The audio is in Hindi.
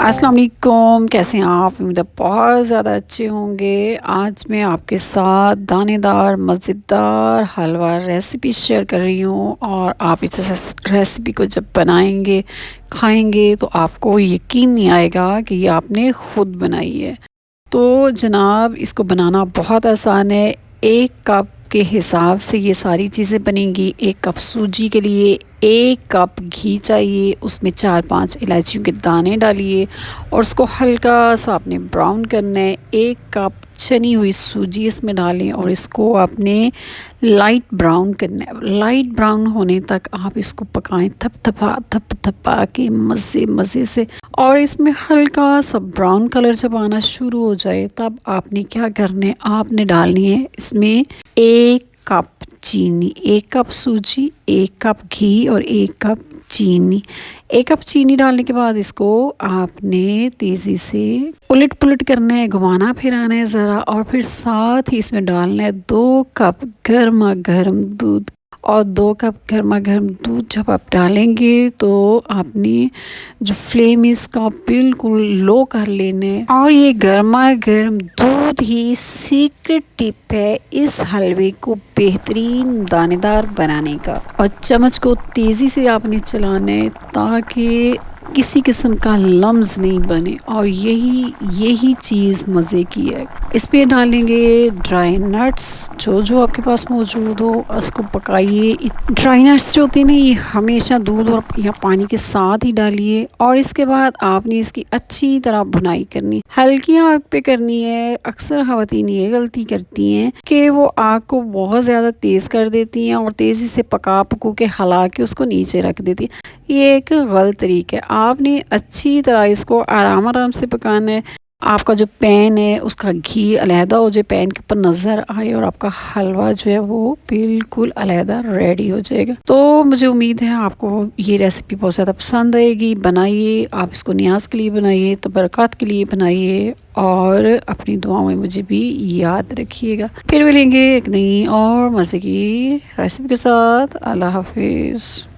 अस्सलाम वालेकुम, कैसे हैं आप? उम्मीद है बहुत ज़्यादा अच्छे होंगे। आज मैं आपके साथ दानेदार मज़ेदार हलवा रेसिपी शेयर कर रही हूँ और आप इस रेसिपी को जब बनाएंगे खाएंगे तो आपको यकीन नहीं आएगा कि ये आपने ख़ुद बनाई है। तो जनाब इसको बनाना बहुत आसान है। 1 कप के हिसाब से ये सारी चीज़ें बनेंगी। 1 कप सूजी के लिए 1 कप घी चाहिए, उसमें 4-5 इलायचियों के दाने डालिए और उसको हल्का सा आपने ब्राउन करना है। 1 कप छनी हुई सूजी इसमें डालें और इसको आपने लाइट ब्राउन करना है। लाइट ब्राउन होने तक आप इसको पकाएं, थप थपा के मज़े मज़े से। और इसमें हल्का सा ब्राउन कलर जब आना शुरू हो जाए तब आपने क्या करना है, आपने डालनी है इसमें 1 कप चीनी। 1 कप सूजी, 1 कप घी और 1 कप चीनी। 1 कप चीनी डालने के बाद इसको आपने तेज़ी से उलट पुलट करना है, घुमाना फिराना है ज़रा। और फिर साथ ही इसमें डालना है 2 कप गर्मा गर्म दूध। और 2 कप गर्मा गर्म दूध जब आप डालेंगे तो आपने जो फ्लेम इसका बिल्कुल लो कर लेना है। और ये गर्मा गर्म दूध ही सीक्रेट टिप है इस हलवे को बेहतरीन दानेदार बनाने का। और चम्मच को तेज़ी से आपने चलाना है ताकि किसी किस्म का लम्स नहीं बने। और यही चीज़ मज़े की है। इस पे डालेंगे ड्राई नट्स, जो आपके पास मौजूद हो उसको पकाइए। ड्राई नट्स जो होते हैं ना, ये हमेशा दूध और या पानी के साथ ही डालिए। और इसके बाद आपने इसकी अच्छी तरह भुनाई करनी, हल्की आग पे करनी है। अक्सर ख़वातीन ये गलती करती हैं कि वो आग को बहुत ज़्यादा तेज़ कर देती हैं और तेज़ी से पका के हिला के उसको नीचे रख देती हैं। ये एक गलत तरीका है। आपने अच्छी तरह इसको आराम आराम से पकाना है। आपका जो पैन है उसका घी अलहदा हो जाए, पैन के ऊपर नज़र आए और आपका हलवा जो है वो बिल्कुल अलहदा रेडी हो जाएगा। तो मुझे उम्मीद है आपको ये रेसिपी बहुत ज़्यादा पसंद आएगी। बनाइए, आप इसको न्याज के लिए बनाइए, तो बरक़ात के लिए बनाइए और अपनी दुआओं में मुझे भी याद रखिएगा। फिर मिलेंगे एक नई और मज़े की रेसिपी के साथ। अल्लाह हाफिज़।